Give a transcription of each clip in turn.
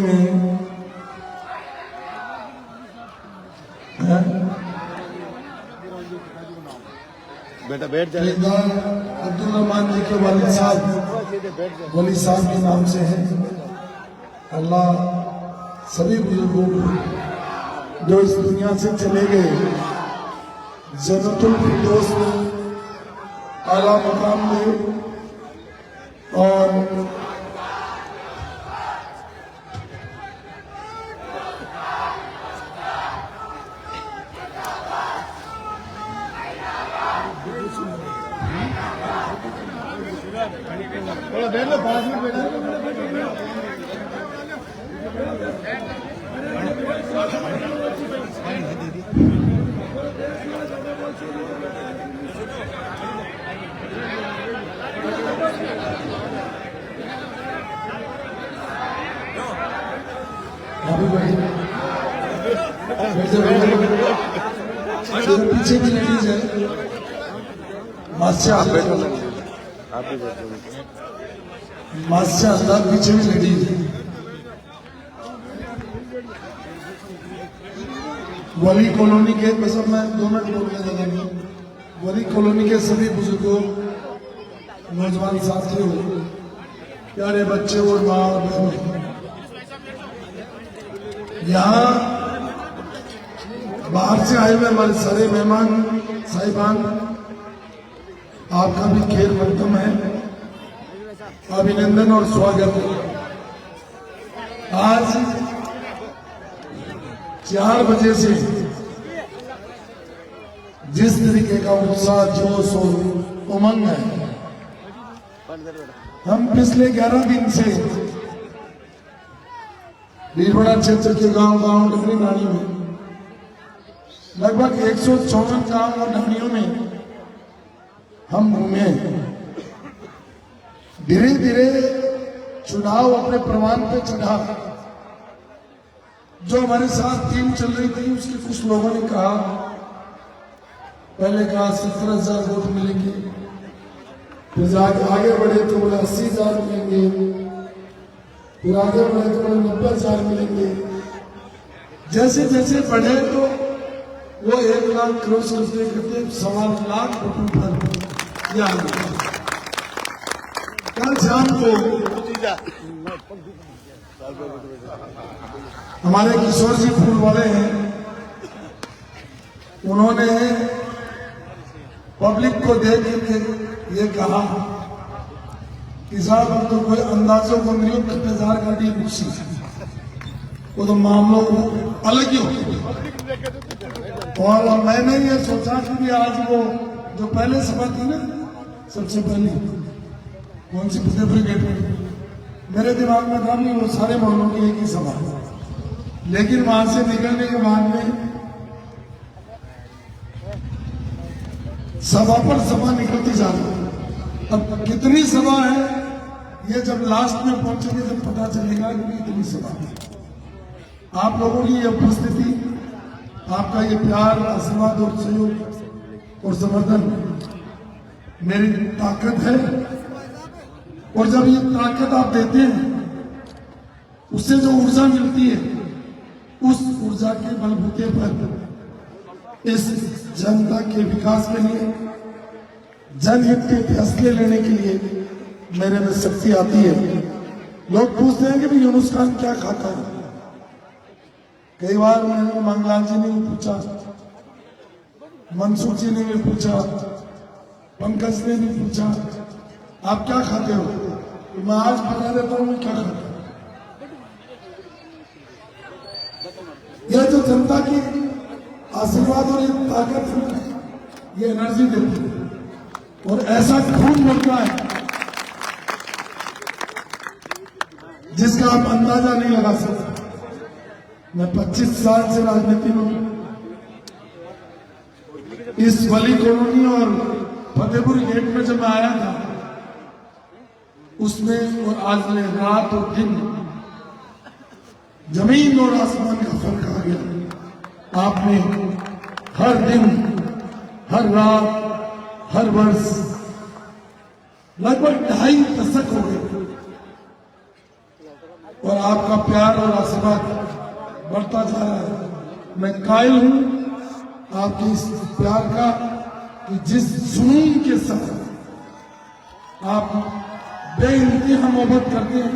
में बेटा बैठ जाए। अब्दुल रहमान जी के वली साहब के नाम से है। अल्लाह सभी बुजुर्गों को जो इस दुनिया से चले गए जन्नतुल फिरदौस में आला मकाम दे और थोड़ा देर लो 5 मिनट बैठा। पीछे भी लेडीज है। मास्टर पीछे भी लेडीज है। वली कॉलोनी के बस मैं 2 मिनट बोलने लगा। वली कॉलोनी के सभी बुजुर्गों, नौजवान साथियों, प्यारे बच्चे और माँ और बहनों, यहाँ बाहर से आए हुए हमारे सारे मेहमान साहिबान, आपका भी खैर मकदम है, अभिनंदन और स्वागत है। आज 4 बजे से जिस तरीके का उत्साह, जोश और उमंग है, हम पिछले 11 दिन से भीलवाड़ा क्षेत्र के गांव डगरी नानी में लगभग 154 गांव और नगरियों में हम घूमे। धीरे धीरे चुनाव अपने प्रमाण पे चढ़ा। जो हमारे साथ टीम चल रही थी उसके कुछ लोगों ने कहा, पहले कहा 17,000 वोट मिलेंगे, फिर आगे बढ़े तो बोले 80,000 मिलेंगे, फिर आगे बढ़े तो बोले 90,000 मिलेंगे। जैसे जैसे बढ़े तो वो 1 लाख क्रॉस करते करते 1.25 लाख वोटों पर कल शाम को हमारे किशोर जी फूल वाले हैं, उन्होंने पब्लिक को देख के ये कहा कि साहब अब तो कोई अंदाजों बंदरियों 50,000 गाड़ी घुसी, वो तो मामलों अलग ही हो। और मैंने ये सोचा कि आज वो जो पहले सभा थी ना, सबसे पहले कौन सी फतेहपुर गेट में, मेरे दिमाग में था नहीं, वो सारे मोहल्लों की एक ही सभा, लेकिन वहां से निकलने के बाद में सभा पर सभा निकलती जा रही। अब कितनी सभा है ये जब लास्ट में पहुंचेंगे जब पता चलेगा कि कितनी सभा है। आप लोगों की ये उपस्थिति, आपका ये प्यार, आशीर्वाद और सहयोग और समर्थन मेरी ताकत है। और जब ये ताकत आप देते हैं, उससे जो ऊर्जा मिलती है, उस ऊर्जा के बलबूते पर इस जनता के विकास के लिए, जनहित के फैसले लेने के लिए मेरे में शक्ति आती है। लोग पूछते हैं कि भाई यूनुस खान क्या खाता है। कई बार मैंने मंगलाल जी ने भी पूछा, मंसूर जी ने भी पूछा, पंकज ने भी पूछा, आप क्या खाते हो? तो मैं आज बता देता हूं मैं क्या खाता हूं। यह जो जनता की आशीर्वाद और ये ताकत है, ये एनर्जी देती है और ऐसा खून बढ़ता है जिसका आप अंदाजा नहीं लगा सकते। मैं 25 साल से राजनीति में, इस वली कॉलोनी और फतेहपुर गेट में जब मैं आया था, उसमें और आज में रात और दिन, जमीन और आसमान का फर्क आ गया। आपने हर दिन, हर रात, हर वर्ष लगभग 2.5 दशक हो गए और आपका प्यार और आशीर्वाद बढ़ता जा रहा है। मैं कायल हूं आपके इस प्यार का कि जिस जुनून के साथ आप बेइंतहा मोहब्बत करते हैं,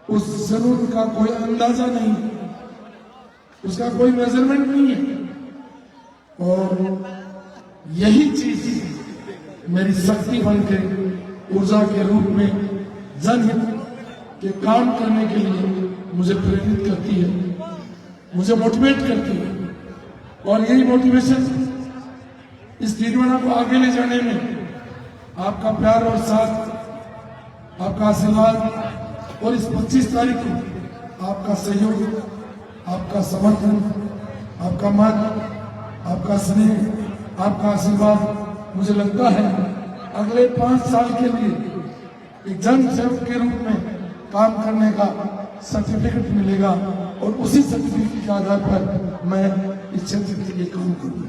उस जुनून का कोई अंदाजा नहीं, उसका कोई मेजरमेंट नहीं है। और यही चीज मेरी शक्ति बनकर ऊर्जा के रूप में जनहित के काम करने के लिए मुझे प्रेरित करती है, मुझे मोटिवेट करती है। और यही मोटिवेशन इस दीवाना को आगे ले जाने में आपका प्यार और साथ, आपका आशीर्वाद और इस 25 तारीख को आपका सहयोग, आपका समर्थन, आपका मत, आपका स्नेह, आपका आशीर्वाद मुझे लगता है अगले 5 साल के लिए एक जन सेवक के रूप में काम करने का सर्टिफिकेट मिलेगा और उसी सर्टिफिकेट के आधार पर मैं इस क्षेत्र के लिए काम करूंगा।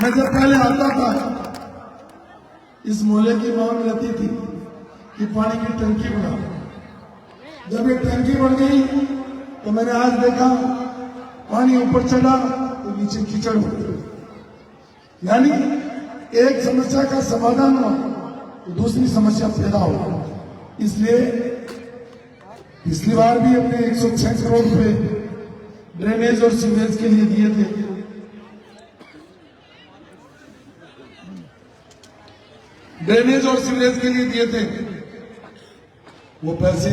मैं जब पहले आता था, इस मोहल्ले की मांग रहती थी कि पानी की टंकी बनाओ। जब ये टंकी बन गई तो मैंने आज देखा पानी ऊपर चढ़ा तो नीचे कीचड़ हो गई। यानी एक समस्या का समाधान हुआ तो दूसरी समस्या पैदा हो। इसलिए पिछली बार भी हमने 106 करोड़ रुपए ड्रेनेज और सीवरेज के लिए दिए थे। ड्रेनेज और सीवरेज के लिए दिए थे। वो पैसे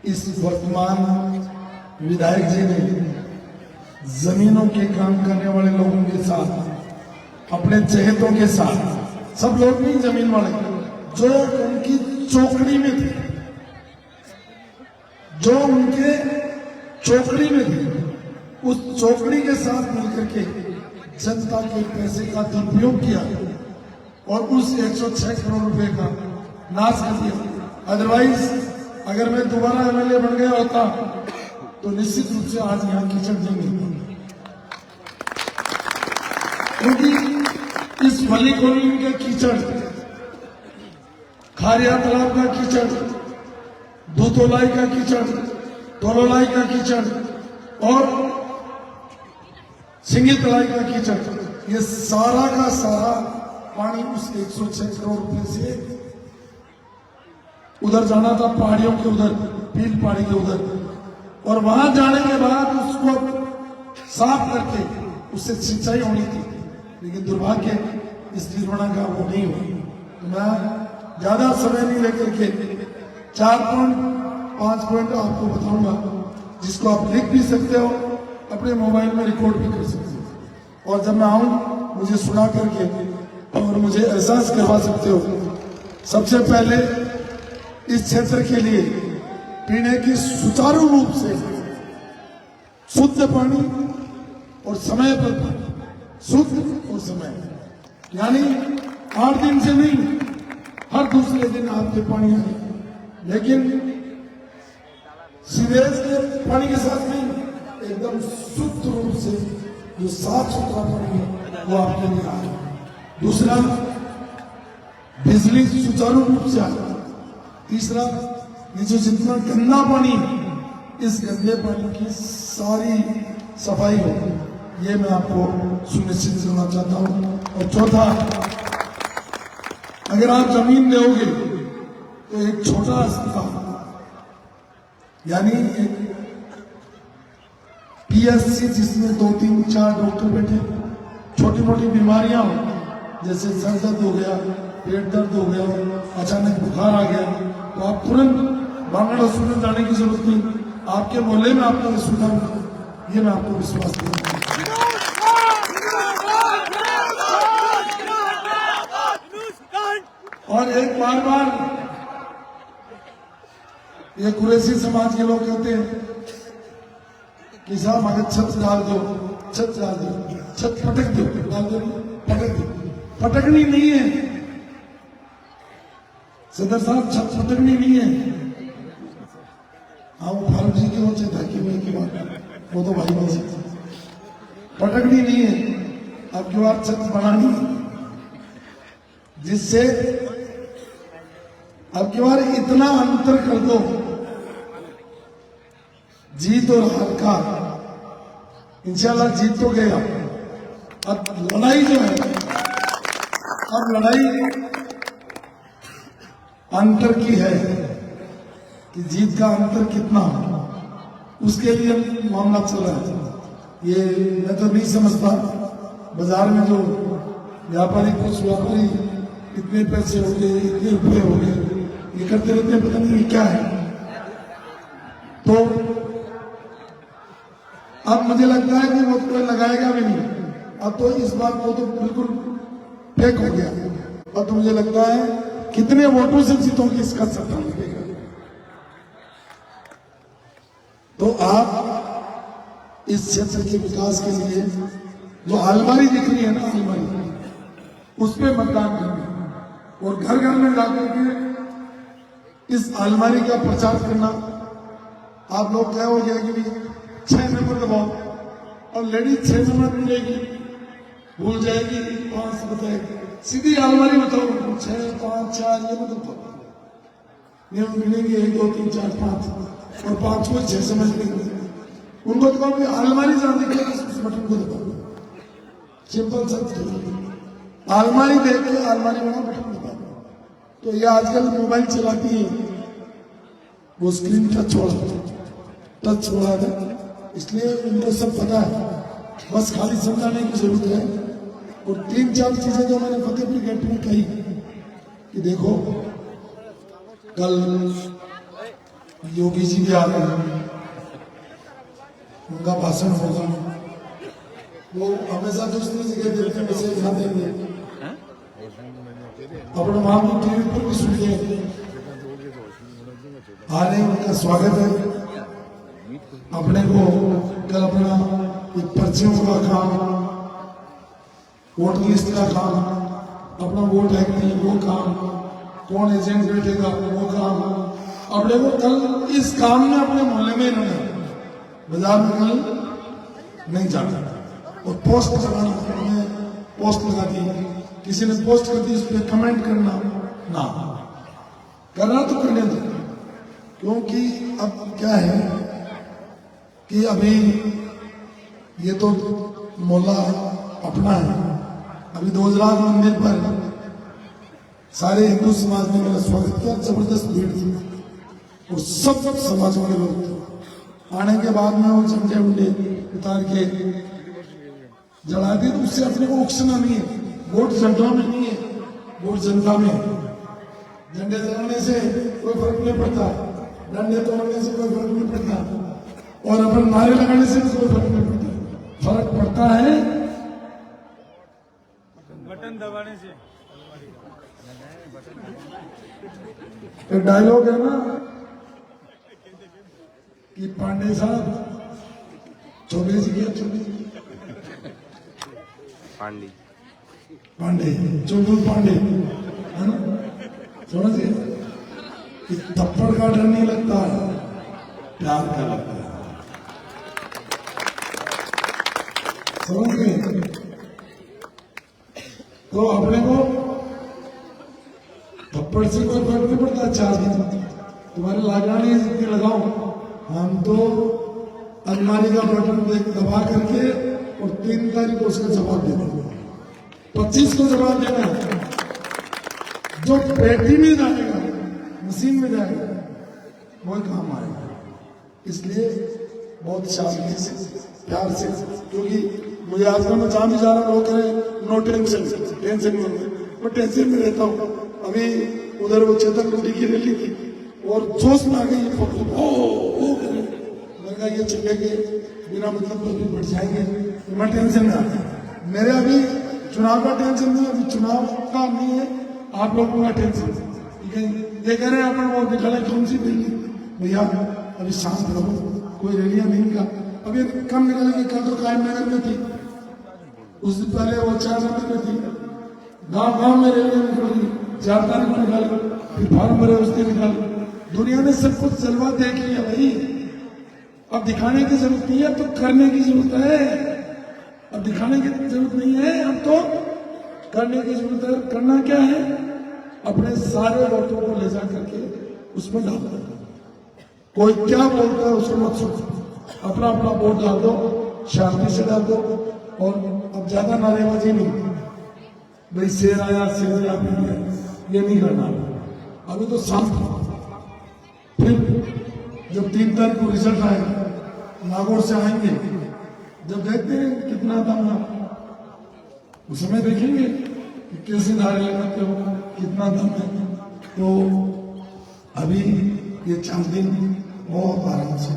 इस वर्तमान विधायक जी ने जमीनों के काम करने वाले लोगों के साथ, अपने चहेतों के साथ, सब लोग नहीं, जमीन वाले जो उनकी चौकड़ी में थे, जो उनके चौकड़ी में थे, उस चौकड़ी के साथ मिलकर के जनता के पैसे का दुरुपयोग किया और उस 106 करोड़ रुपए का नाश कर दिया। अदरवाइज अगर मैं दोबारा एमएलए बन गया होता तो निश्चित रूप से आज यहां कीचड़ नहीं, क्योंकि इस वली कॉलोनी का कीचड़, खारिया तालाब का कीचड़, दूतोलाई का कीचड़, तोलोलाई का कीचड़ और सिंगी तलाई का कीचड़, ये सारा का सारा पानी उस 106 करोड़ रुपए से उधर जाना था, पहाड़ियों के उधर, पील पहाड़ी के उधर, और वहां जाने के बाद उसको साफ करके उससे सिंचाई होनी थी। लेकिन दुर्भाग्य इस निर्माण का वो नहीं हुआ। मैं ज्यादा समय नहीं लेकर के 4.5 पॉइंट आपको बताऊंगा, जिसको आप लिख भी सकते हो, अपने मोबाइल में रिकॉर्ड भी कर सकते हो, और जब मैं आऊं मुझे सुना करके और मुझे एहसास करवा सकते हो। सबसे पहले इस क्षेत्र के लिए पीने की सुचारू रूप से शुद्ध पानी और समय पर पानी, शुद्ध और समय, यानी 8 दिन से नहीं, हर दूसरे दिन आपके पानी आए, लेकिन सीवेज के पानी के साथ नहीं, एकदम शुद्ध रूप से जो साफ सुथरा पानी है वो आपके लिए आए। दूसरा, बिजली सुचारू रूप से आए। तीसरा, ये जो जितना गंदा पानी है, इस गंदे पानी की सारी सफाई हो, ये मैं आपको सुनिश्चित करना चाहता हूं। और चौथा, अगर आप जमीन दोगे तो एक छोटा अस्पताल, यानी एक पीएससी जिसमें 2, 3, 4 डॉक्टर बैठे, छोटी मोटी बीमारियां हो, जैसे सर दर्द हो गया, पेट दर्द हो गया, अचानक बुखार आ गया, तो आप तुरंत बांगड़ हॉस्पिटल जाने की जरूरत नहीं, आपके मोहल्ले में आपको सुविधा होगी। ये मैं आपको विश्वास दूंगा। और एक बार ये कुरैशी समाज के लोग कहते हैं कि साहब अगर छत डाल दो, छत डाल दो, छत पटक दो, डाल दो, पटक दो। पटकनी नहीं है सदर साहब, छत पटकनी नहीं है। हाँ, वो फारूक जी की ओर से था कि वो तो भाई नहीं, पटकनी नहीं है, आपकी बात छत बनानी है, जिससे अब की बार इतना अंतर कर दो, जीत और हार का। इंशाल्लाह जीत तो गया, अब लड़ाई जो है, अब लड़ाई अंतर की है कि जीत का अंतर कितना हो, उसके लिए मामला चल रहा है। ये मैं तो नहीं समझता, बाजार में जो व्यापारी कुछ व्यापारी इतने पैसे हो गए, इतने रुपए हो गए, ये करते रहते हैं, पता नहीं ये क्या है। तो अब मुझे लगता है कि वो कोई लगाएगा भी नहीं, अब तो इस बात को तो बिल्कुल फेक हो गया। अब तो मुझे लगता है कितने वोटों से जीतोगे इसका सट्टा लगेगा। तो आप इस क्षेत्र के विकास के लिए जो अलमारी दिख रही है ना, अलमारी, उस पर मतदान करना और घर घर में जाकर के इस अलमारी का प्रचार करना। आप लोग क्या हो गया कि 6 नंबर दबाओ और लेडीज 6 नंबर मिलेगी, भूल जाएगी, 5 बताएगी, सीधी अलमारी बताओ 6 5 4 ये मतलब नियम मिलेंगे 1 2 3 4 5 और 5 को 6 समझ लेंगे। उनको दबाओ कि अलमारी जहां दिखे उस बटन को दबाओ, सिंपल सा अलमारी देख के अलमारी वाला बटन दबाओ। तो ये आजकल मोबाइल चलाती है, वो स्क्रीन टच छोड़ा है, इसलिए उनको सब पता है, बस खाली समझाने की जरूरत है। और 3-4 चीजें जो मैंने फतेहपुर गेट में कही कि देखो कल योगी जी भी आ रहे हैं, उनका भाषण होगा, वो हमेशा दूसरी जगह देते हैं, वैसे यहाँ देंगे, अपने वहां भी टीवी पर भी सुनिए, आ रहे उनका स्वागत है। अपने को कल अपना पर्चियों का काम, वोटर लिस्ट का काम, अपना वोट है कि नहीं वो काम, कौन एजेंट बैठेगा वो काम, अपने को कल इस काम में अपने मोहल्ले में नहीं, बाजार में कल नहीं जाना। और पोस्ट लगाना, पोस्ट लगा दी, किसी ने पोस्ट कर दी, उस पर कमेंट करना ना, करना तो करने दो। क्योंकि अब क्या है कि अभी ये तो मोहल्ला अपना है। अभी 2000 मंदिर पर सारे हिंदू समाज ने मेरा स्वागत किया, जबरदस्त भीड़ थी और सब समाजों के लोग थे। आने के बाद में वो झंडे उंडे उतार के जला दी, तो उससे अपने को उकसना नहीं है। वोट झंडों में नहीं है, वोट जनता में। झंडे जलाने से कोई फर्क नहीं पड़ता, डंडे तोड़ने से कोई फर्क नहीं पड़ता, और अपन नारे लगाने से कोई फर्क नहीं पड़ता। फर्क पड़ता है बटन दबाने से। एक डायलॉग है ना कि पांडे साहब चौबे जी क्या, पांडे चुलबुल पांडे है ना, समझिए कि थप्पड़ का डर नहीं लगता है, प्यार का लगता है, समझ गए। तो अपने को थप्पड़ से कोई फर्क नहीं पड़ता। 4 दिन तुम्हारे लगाने जितनी लगाओ, हम तो अलमारी का बटन दबा करके और 3 तारीख को उसका जवाब दे देंगे, 25 को जवाब देना है। जो पेटी में जाएगा, मशीन में जाएगा, वही काम आएगा। इसलिए बहुत शांति से, प्यार से, क्योंकि मुझे आजकल मैं जहां भी जा रहा हूं लोग करें नो टेंशन, टेंशन में मैं टेंशन में रहता हूँ। अभी उधर वो चेतन गुंडी की रैली थी और जोश में आ गई, मैंने कहा ये चले के बिना मतलब भी बढ़ जाएंगे, मैं टेंशन में आ गया। मेरे अभी चुनाव का टेंशन नहीं, अभी चुनाव का नहीं है, आप लोगों का टेंशन। ठीक है, ये कह रहे हैं अपन वो निकाले कौन सी रैली, भैया अभी शांत रहो, कोई रैलियां नहीं का, अभी कम निकलेंगे। कल तो कायम नगर में थी, उस दिन पहले वो 4 नंबर में थी, गांव गांव में रैलियां निकल गई, 4 तारीख को निकाल, फिर फॉर्म भरे उस दिन निकाल। दुनिया ने सब कुछ जलवा देख लिया भाई, अब दिखाने की जरूरत नहीं है, तो करने की जरूरत है। अब दिखाने की जरूरत नहीं है, अब तो करने की जरूरत है। करना क्या है, अपने सारे वोटों को ले जा करके उसमें डाल दो। कोई क्या बोलता है उसको मत सुनो, अपना अपना वोट डाल दो, शांति से डाल दो। और अब ज्यादा नारेबाजी नहीं, भाई शेर आया शेर आया ये नहीं करना। अभी तो शांत हो। फिर जब 3 तारीख को रिजल्ट आएगा, नागौर से आएंगे, जब देखते हैं कितना दम है, उस समय देखेंगे कि कैसे नारे लगाते हो, कितना दम है। तो अभी ये 4 दिन बहुत आराम से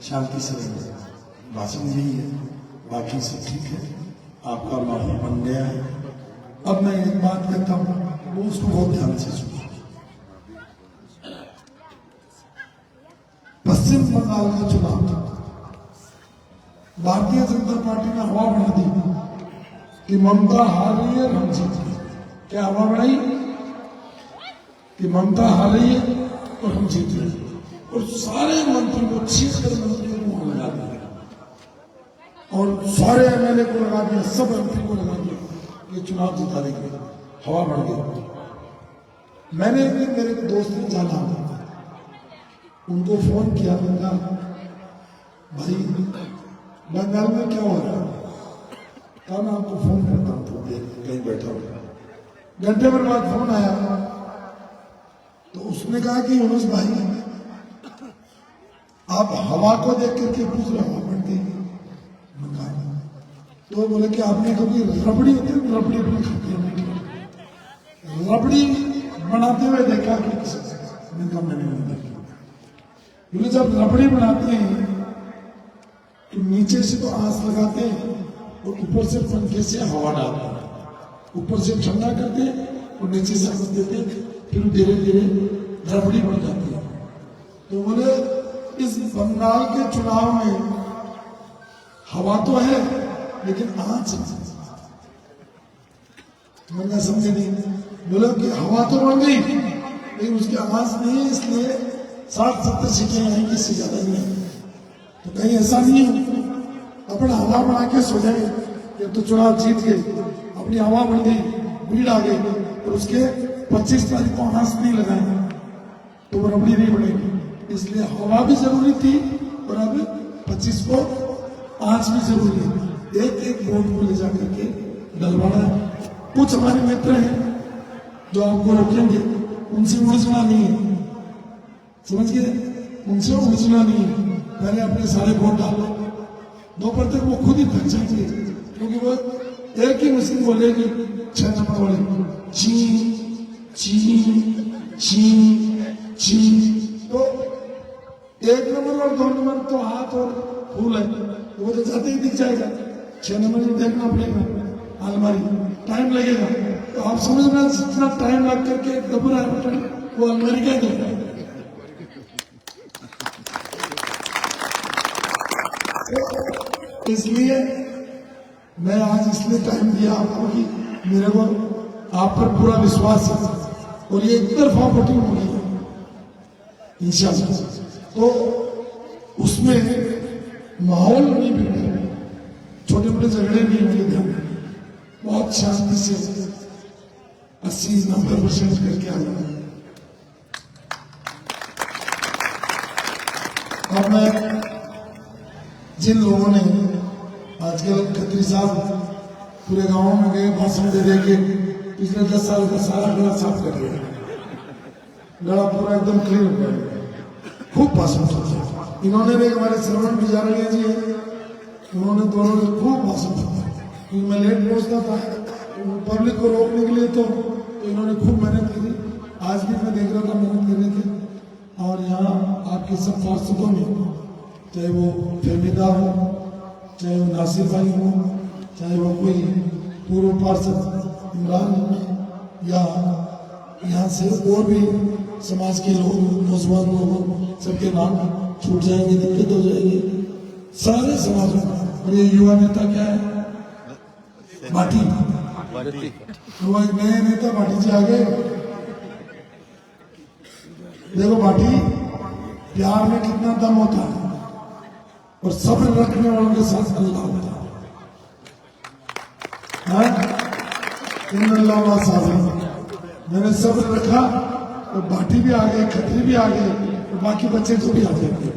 शांति से रहेंगे। भाषण यही है, बाकी सब ठीक है, आपका माहौल बन गया है। अब मैं एक बात कहता हूं, वो उसको बहुत ध्यान से सुनो। पश्चिम बंगाल का चुनाव था, भारतीय जनता पार्टी ने हवा बना दी कि ममता हार रही है, हम जीत रहे। क्या हवा बढ़ाई कि ममता हार रही है और हम जीत रहे, और सारे मंत्री को 76 मंत्रियों को वहां लगा दिया और सारे एमएलए को लगा दिया, सब एमपी को लगा दिया, ये चुनाव जिता देंगे। हवा बढ़ गई। मैंने एक दिन मेरे दोस्त ने जाना, उनको फोन किया, मैंने कहा भाई बंगाल में क्या हो रहा है? कहा मैं आपको फोन करता हूँ, तो कहीं बैठा हुआ। घंटे भर बाद फोन आया तो उसने कहा कि यूनुस भाई आप हवा को देख करके पूछ रहे हो बढ़ती। तो बोले कि आपने कभी रबड़ी होती है, रबड़ी अपनी खाती है, रबड़ी बनाते हुए देखा कि किसी से? मैंने कहा मैंने नहीं देखा। बोले जब रबड़ी बनाते हैं तो नीचे से तो आंच लगाते हैं और ऊपर से पंखे से हवा डालते हैं, ऊपर से ठंडा करते हैं और नीचे से आंच देते हैं, फिर धीरे धीरे रबड़ी बन जाती है। तो बोले इस बंगाल के चुनाव में हवा तो है लेकिन आंच मैंने समझे नहीं। बोला कि हवा तो बन गई लेकिन उसकी आवाज नहीं है, इसलिए 60-70 सीटें आएंगी, इससे ज्यादा नहीं आएंगी। तो कहीं ऐसा नहीं हो अपना हवा बना के सो जाए कि तो चुनाव जीत गए, अपनी हवा बन गई, भीड़ आ गई और उसके 25 तारीख को आंच नहीं लगाए तो वो रबड़ी नहीं बनेगी। इसलिए हवा भी जरूरी थी और अब 25 को आंच भी जरूरी है। एक एक वोट को ले जाकर के डलवाना है। कुछ हमारे मित्र हैं जो आपको रोकेंगे, उनसे उलझना नहीं है, समझ गए? उनसे उलझना नहीं है। पहले अपने सारे वोट डालो, दोपहर तक वो खुद ही थक जाएंगे, क्योंकि वो एक ही मशीन बोलेगी 6 नंबर वाले ची ची ची ची। तो 1 नंबर और 2 नंबर तो हाथ और फूल है, वो तो जाते ही दिख जाएगा। 6 नंबर में देखना पड़ेगा अलमारी, टाइम लगेगा। तो आप समझना जितना टाइम लग करके दब रहा है बटन, वो अलमारी क्या देगा। इसलिए मैं आज इसलिए टाइम दिया आपको कि मेरे को आप पर पूरा विश्वास है और ये एक तरफा वोटिंग होगी इंशाल्लाह। तो उसमें माहौल नहीं बिगड़ेगा, छोटे मोटे झगड़े नहीं होंगे, ध्यान बहुत शांति से 80-90% करके आएगा। अब मैं जिन लोगों ने आजकल खत्री साहब पूरे गांव में गए भाषण दे दे के पिछले 10 साल का सारा गला साफ कर लिया, गला पूरा एकदम क्लीन हो गया, खूब भाषण सुना। इन्होंने भी हमारे श्रवण बिजारिया जी है, उन्होंने दोनों ने खूब भाषण सुना, क्योंकि मैं लेट पहुंचता था पब्लिक को रोकने के लिए, तो इन्होंने खूब मेहनत की। आज भी मैं देख रहा था मेहनत करने की। और यहाँ आपके सब पार्षदों में, चाहे वो फेमिदा हो, चाहे वो नासिर भाई हो, चाहे वो कोई पूर्व पार्षद इमरान हो, या यहाँ से और भी समाज के लोग, नौजवान लोग, सबके नाम छूट जाएंगे, दिक्कत हो जाएगी सारे समाज में। और ये युवा नेता क्या है? भाटी। तो एक नए नेता भाटी जी आ गए। देखो भाटी, प्यार में कितना दम होता है और सब्र रखने वालों के साथ अल्लाह होता है। मैंने सब्र रखा तो बाटी भी आ गई, खतरी भी आ गई, तो बाकी बच्चे जो भी आ जाएंगे।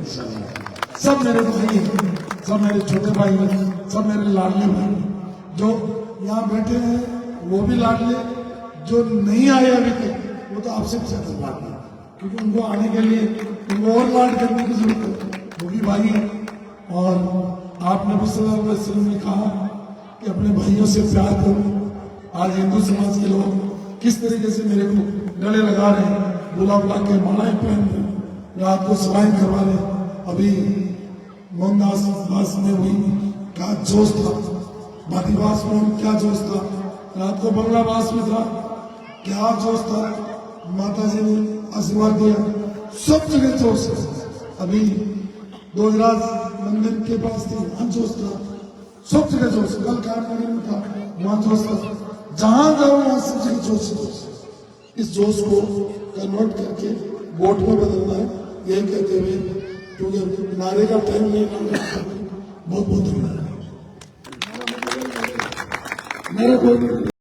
सब मेरे भाई हैं, सब मेरे छोटे भाई हैं, सब मेरे लाडले भाई हैं। जो यहाँ बैठे हैं वो भी लाडले, जो नहीं आए अभी तक वो तो आपसे भी ज्यादा लाडले, क्योंकि उनको आने के लिए उनको और लाड करने की जरूरत है, वो भी भाई है। और आपने भी सल्लल्लाहु अलैहि वसल्लम ने कहा कि अपने भाइयों से प्यार करो। आज हिंदू समाज के लोग किस तरीके से मेरे को गले लगा रहे हैं, बुला बुला के मालाएं पहन रहे हैं, रात को सलाइन करवा रहे हैं। अभी मोहनदास बास में हुई, क्या जोश था, बाटीवास में क्या जोश था, रात को बंगलावास में था, क्या जोश था, माता जी ने आशीर्वाद दिया, सब जगह जोश है। अभी दोजराज मंदिर के पास थी, वहां जोश था, सब जगह जोश। कल कामनगर में था, वहां जोश था, जहां जाओ वहां सब जगह जोश जोश। इस जोश को कन्वर्ट करके वोट में बदलना है, यही कहते हुए, क्योंकि नारे का टाइम नहीं, बहुत बहुत धन्यवाद। मेरा कोई